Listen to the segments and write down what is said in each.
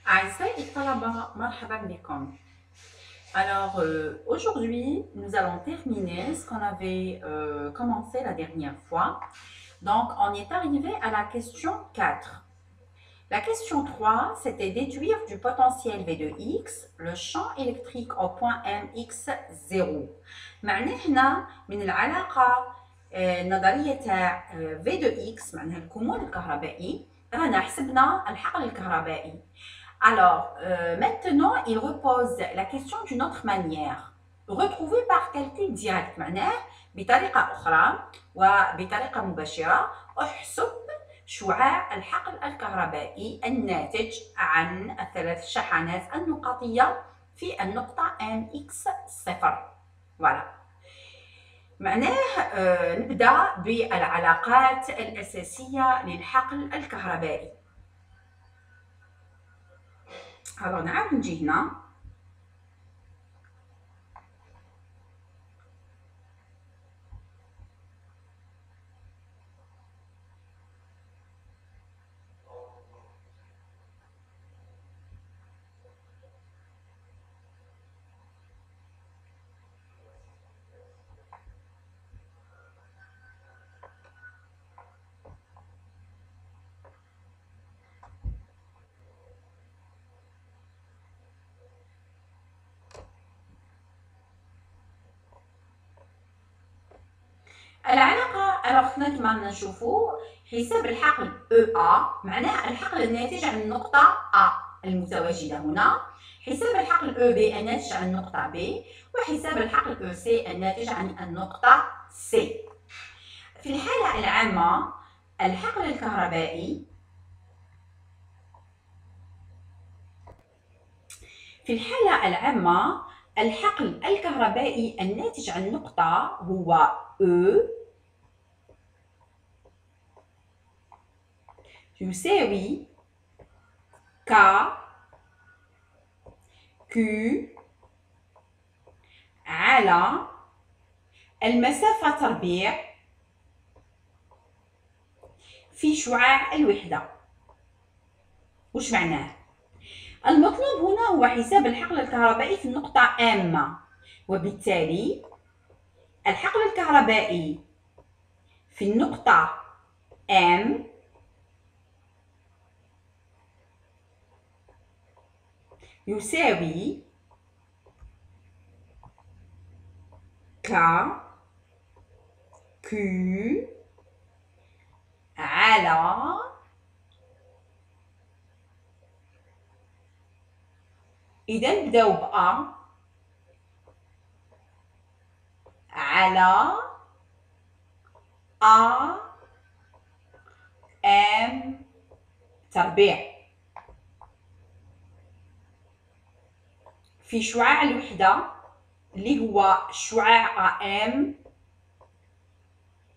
أعزائي الطلبة مرحبا بكم. Alors aujourd'hui, nous allons terminer ce qu'on avait commencé la dernière fois. Donc, on est arrivé à la question 4. La question 3, c'était déduire du potentiel V de X le champ électrique au point MX0. معناه هنا من العلاقة النظرية تاع V de X معناها الكمون الكهربائي رانا حسبنا الحقل الكهربائي. Alors, maintenant, il repose la question d'une autre manière. Retrouver par calcul direct معناه بطريقة أخرى وبطريقة مباشرة احسب شعاع الحقل الكهربائي الناتج عن الثلاث شحنات النقطية في النقطة MX0. Voilà. معناه نبدأ بالعلاقات الأساسية للحقل الكهربائي. Alors نعاود نجي هنا. العلاقة ألوغ كما نشوفوا حساب الحقل EA معناه الحقل الناتج عن النقطة A المتواجدة هنا، حساب الحقل EB الناتج عن النقطة B، وحساب الحقل EC الناتج عن النقطة C. في الحالة العامة الحقل الكهربائي الحقل الكهربائي الناتج عن نقطة هو E يساوي K Q على المسافة تربيع في شعاع الوحدة. وش معناه؟ المطلوب هنا هو حساب الحقل الكهربائي في النقطة M، وبالتالي الحقل الكهربائي في النقطة M يساوي K Q على إذا نبداو بأ على A M تربيع في شعاع الوحدة اللي هو شعاع AM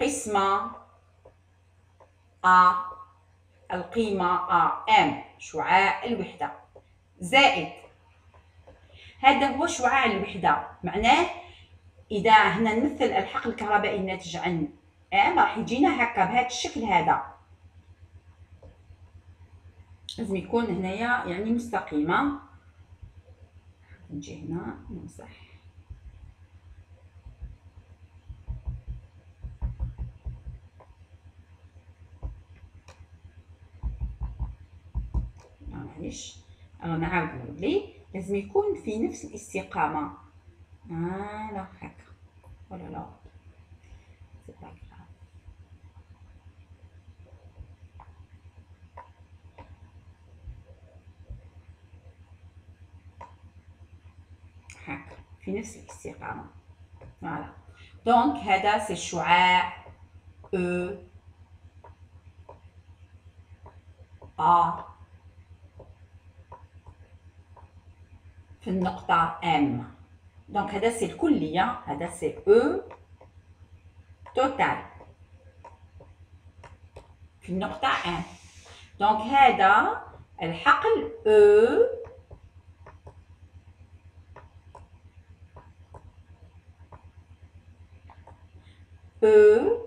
قسمة A القيمة AM شعاع الوحدة زائد هذا هو شعاع الوحدة. معناه إذا هنا نمثل الحقل الكهربائي الناتج عن M راح يجينا هكا بهذا الشكل هذا، لازم يكون هنايا يعني مستقيمة. نجي هنا نمسح معليش نعاود نولي، لازم يكون في نفس الاستقامة. لا هكا ولا لا هكا في نفس الاستقامة. فوالا دونك هذا سي شعاع او A في النقطة M. دونك هذا سي الكلية، هذا سي او توتال في النقطة M. دونك هذا الحقل او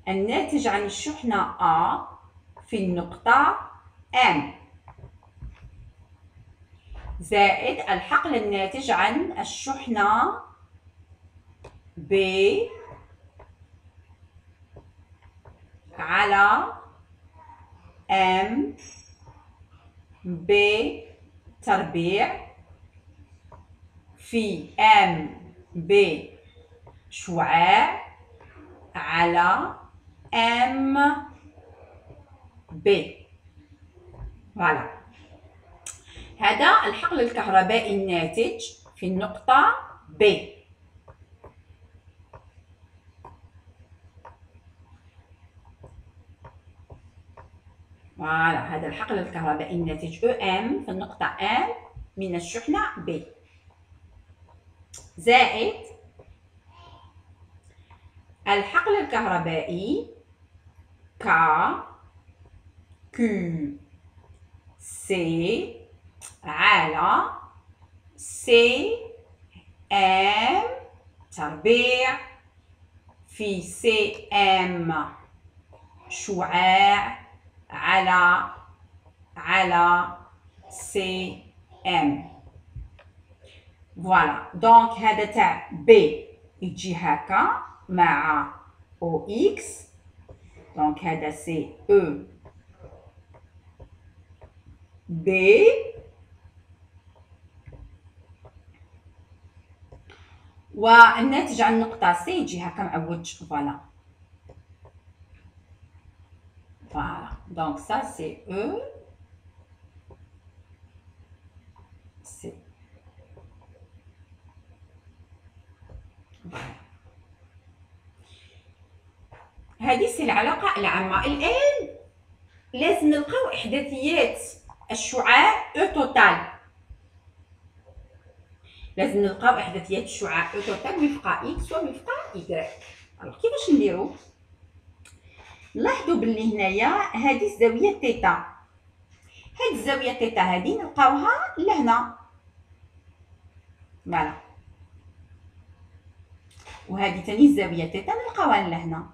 الناتج عن الشحنة A في النقطة M. زائد الحقل الناتج عن الشحنة ب على ام ب تربيع في ام ب شعاع على ام ب. فوالا، هذا الحقل الكهربائي الناتج في النقطة ب. فوالا، هذا الحقل الكهربائي الناتج EM في النقطة M من الشحنة B، زائد الحقل الكهربائي K Q C على C M تربيع في C M شعاع على سي ام. فوالا، دونك هذا تاع بي يجي هكا مع او اكس، دونك هذا سي او بي والناتج عن نقطة سي يجي هكا معوج. فوالا فوالا، دونك سا سي او سي. هذه سي العلاقة العامة. الآن لازم نلقاو إحداثيات الشعاع او توتال. لازم نلقاو إحداثيات الشعاع او توتال وفق إكس ووفق إيكغيك. ألوغ كيفاش نديرو؟ نلاحظوا بلي هنايا هذه الزاوية تيتا، هاد الزاوية تيتا هذه نلقاوها لهنا، فوالا، وهذه ثاني الزاوية تيتا نلقاوها لهنا.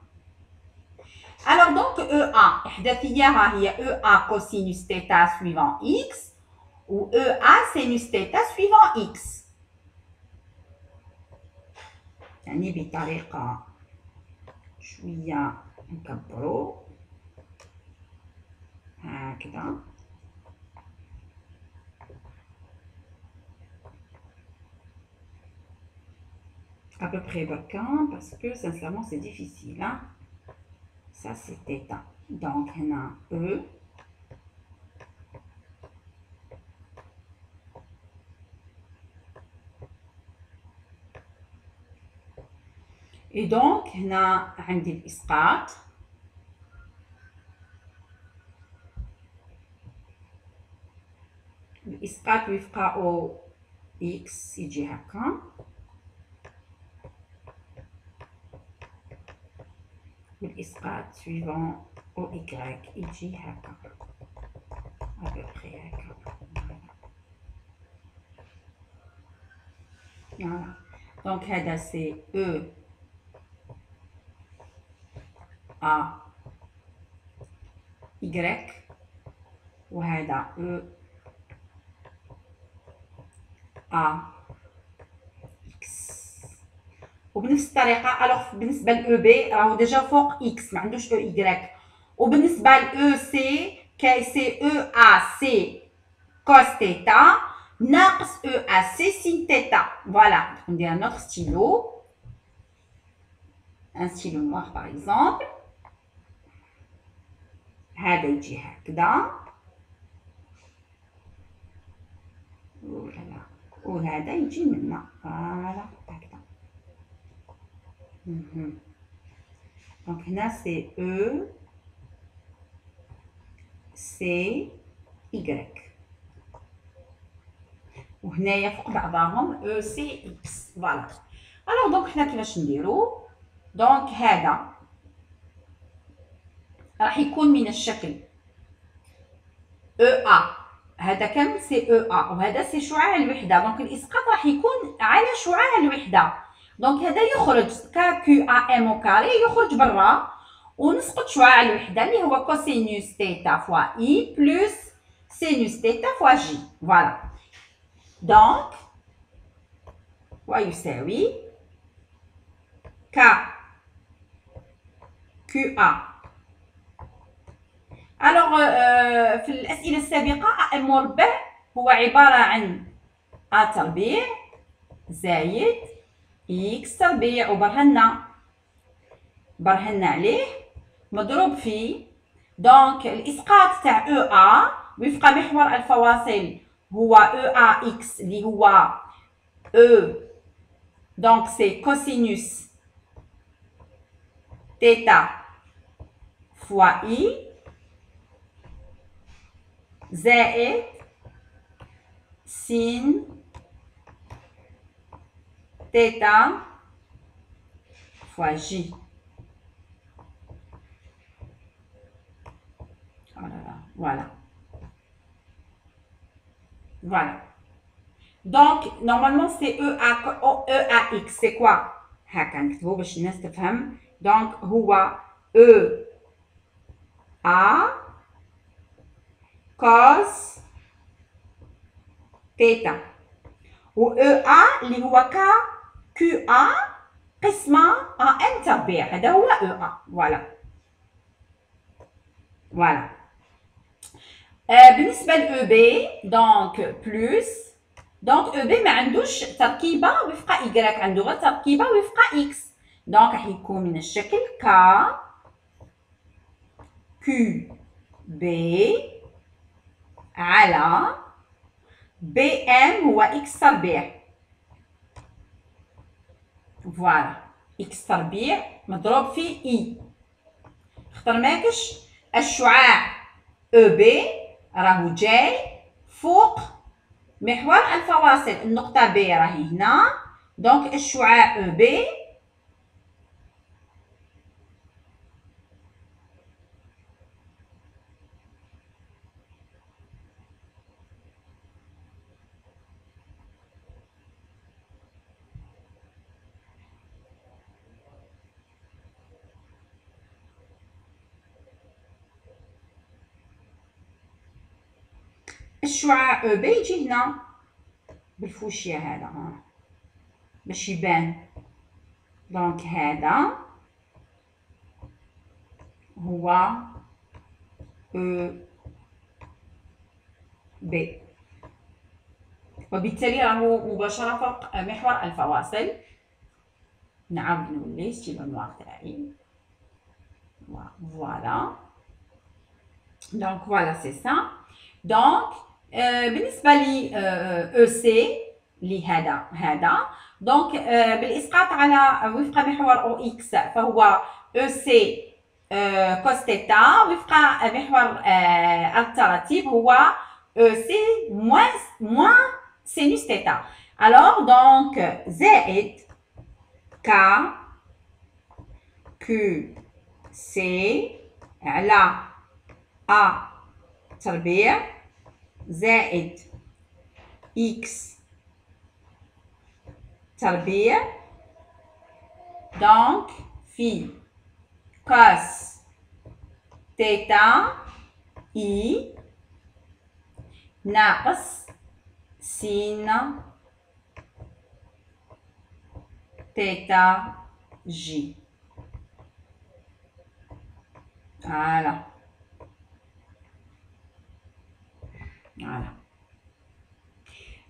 الوغ دونك او ا إحداثيتها هي او ا كوسينوس تيتا سويفون إكس و او ا سينوس تيتا سويفون إكس، يعني بطريقة شوية نكبرو هكذا. À peu près بركا parce que sincèrement c'est difficile, hein. Ça c'est θ. Donc هنا E et donc هنا عندي الإسقاط. الإسقاط وفق أو إكس يجي هكا، والإسقاط سويفون أو إكغيك يجي هكا، أبوبخي هكا. فوالا، دونك هذا سي أو أ إكغيك وهذا أو أ إكس. وبنفس الطريقة الوغ بالنسبة ل او بي راهو ديجا فوق إكس ما عندوش او إكغيك، وبالنسبة ل او سي كاي سي او أ سي كوس تيتا ناقص او أ سي سين تيتا. فوالا، ندير ان اوتر ستيلو، ان ستيلو نوار باغ اكزومبل، هذا يجي هكذا وهذا يجي منا. فوالا هكذا. دونك هنا سي او سي إيكغيك، وهنايا فوق بعضاهم او سي إكس. فوالا، الوغ دونك حنا كيفاش نديرو؟ دونك هذا راح يكون من الشكل او ا، هذا كامل سي او ا وهذا سي شعاع الوحدة، دونك الإسقاط راح يكون على شعاع الوحدة، دونك هذا يخرج كا كيو ا ام او كاري يخرج برا ونسقط شعاع الوحدة اللي هو كوسينوس تيتا فوا اي بلس سينوس تيتا فوا جي. فوالا، دونك ويساوي ك كيو ا. الوغ في الاسئله السابقه ا مربع هو عباره عن ا تربيع زايد اكس تربيع، وبرهنا عليه مضروب في دونك الاسقاط تاع او ا وفق محور الفواصل هو او ا اكس اللي هو او دونك سي كوسينوس تيتا فوا اي زائد سين تيتا فوا جي. Voilà. Voilà. Donc, normalement, c'est EAX. C'est quoi? هكا نكتبو باش الناس تفهم. Donc, هو EA cos θ. و EA اللي هو QA قسمة AM تربيع. هذا هو EA. Voilà. Voilà. بالنسبة ل EB دونك بلوس دونك EB ما عندوش تركيبة وفق Y، عنده غير تركيبة وفق X. دونك راح يكون من الشكل K Q B على BM هو X تربيع. فوالا X تربيع مضروب في I. خاطر ماكش الشعاع EB راهو جاي فوق محور الفواصل، النقطة B راهي هنا، دونك الشعاع EB الشعاع EB يجي هنا بالفوشية هذا باش يبان. دونك هذا هو EB، وبالتالي راهو مباشرة فوق محور الفواصل. نعاود نولي ستيلو نوار تاعي. فوالا دونك فوالا سي سا. دونك بالنسبة ل EC اللي هذا دونك بالإسقاط على وفق محور أو إكس فهو EC كوس ثيتا، وفق محور التراتيب هو EC موان سينوس ثيتا. ألوغ دونك زائد K Q C على A تربيع زائد X تربيع دونك في كوس ثيتا إي ناقص سين ثيتا جي. فوالا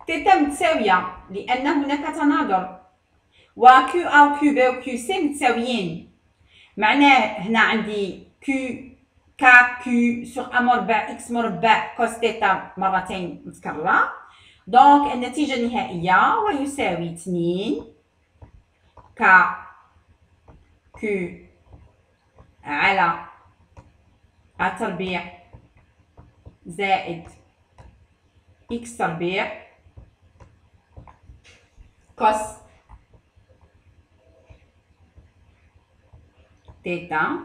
ثيتا متساوية لأن هناك تناظر، وكيو A وكيو B وكيو C متساويين. معناه هنا عندي K Q سوغ أ مربع إكس مربع كوس ثيتا مرتين متكررة. دونك النتيجة النهائية ويساوي 2 K Q على A تربيع زائد إكس تربيع كوس ثيتا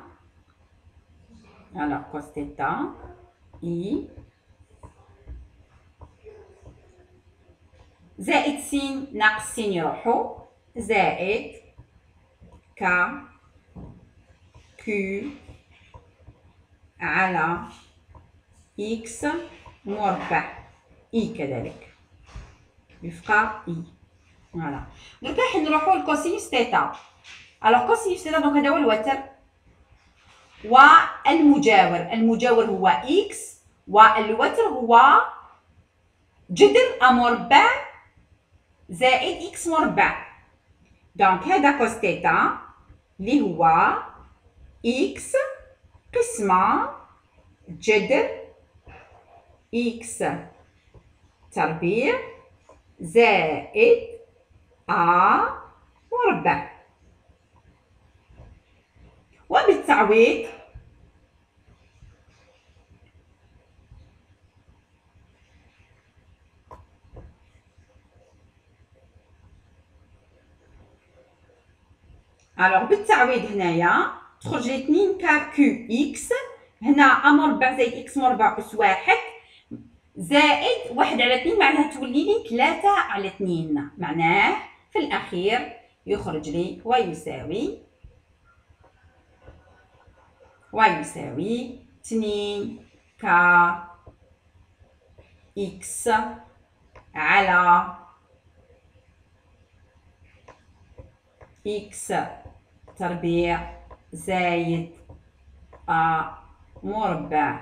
على كوس ثيتا إي زائد سين ناقص سين يروحو زائد ك كيو على إكس مربع إي كذلك يبقى اي. فوالا. دركا حنروحو لكوسينوس تيتا. الوغ كوسينوس تيتا دونك هذا هو الوتر والمجاور. المجاور هو اكس والوتر هو جذر ا مربع زائد اكس مربع. دونك هذا كوس تيتا اللي هو اكس قسمة جذر اكس تربيع زائد ا مربع. وبالتعويض بالتعويض هنايا تخرج لي 2 كا كيو اكس، هنا ا مربع زائد اكس مربع اس واحد زائد 1 على 2 معناها تولي لي 3 على 2. معناه في الأخير يخرج لي ويساوي 2 كا إكس على إكس تربيع زايد أ مربع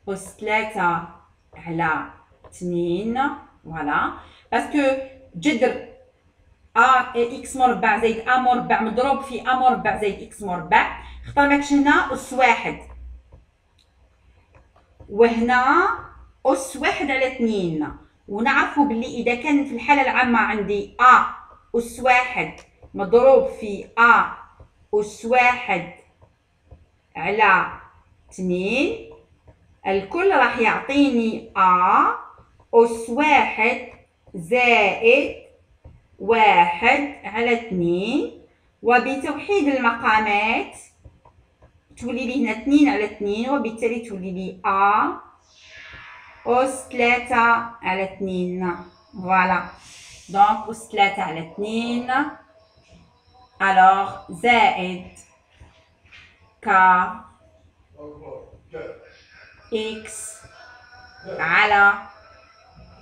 أس 3 على 2. فوالا باسكو جذر ا اكس مربع زائد ا مربع مضروب في ا مربع زائد اكس مربع، اختار ماكش هنا اس واحد وهنا اس واحد على 2. ونعرفوا باللي اذا كان في الحاله العامه عندي ا اس واحد مضروب في ا اس واحد على 2 الكل راح يعطيني ا اس واحد زائد 1 على 2. وبتوحيد المقامات تولي لي هنا 2 على 2 وبالتالي تولي لي ا أس 3 على 2. فوالا دونك أس 3 على 2 الوغ زائد كا إكس على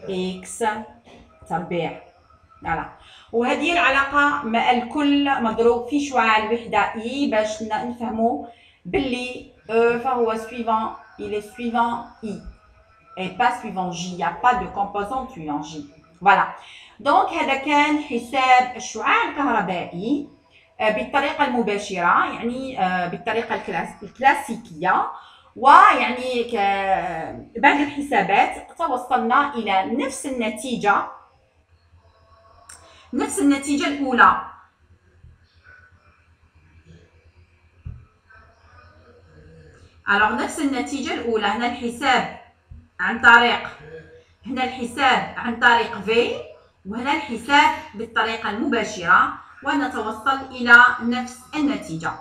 إكس تربيع. فوالا وهذه العلاقة مع الكل مضروب في شعاع الوحدة إي باش نفهمو باللي فهو suivant il est suivant I et pas suivant J. Il n'y a pas de composante suivant J. Voilà. Donc هذا كان حساب الشعاع الكهربائي بالطريقة المباشرة، يعني بالطريقة الكلاسيكية. ويعني بعد الحسابات توصلنا إلى نفس النتيجة الأولى. نفس النتيجة الأولى هنا الحساب عن طريق في، وهنا الحساب بالطريقة المباشرة ونتوصل إلى نفس النتيجة.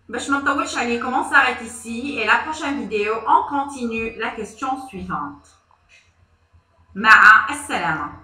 باش ما نطولش عليكم on s'arrête ici et la prochaine vidéo on continue la question suivante. مع السلامة.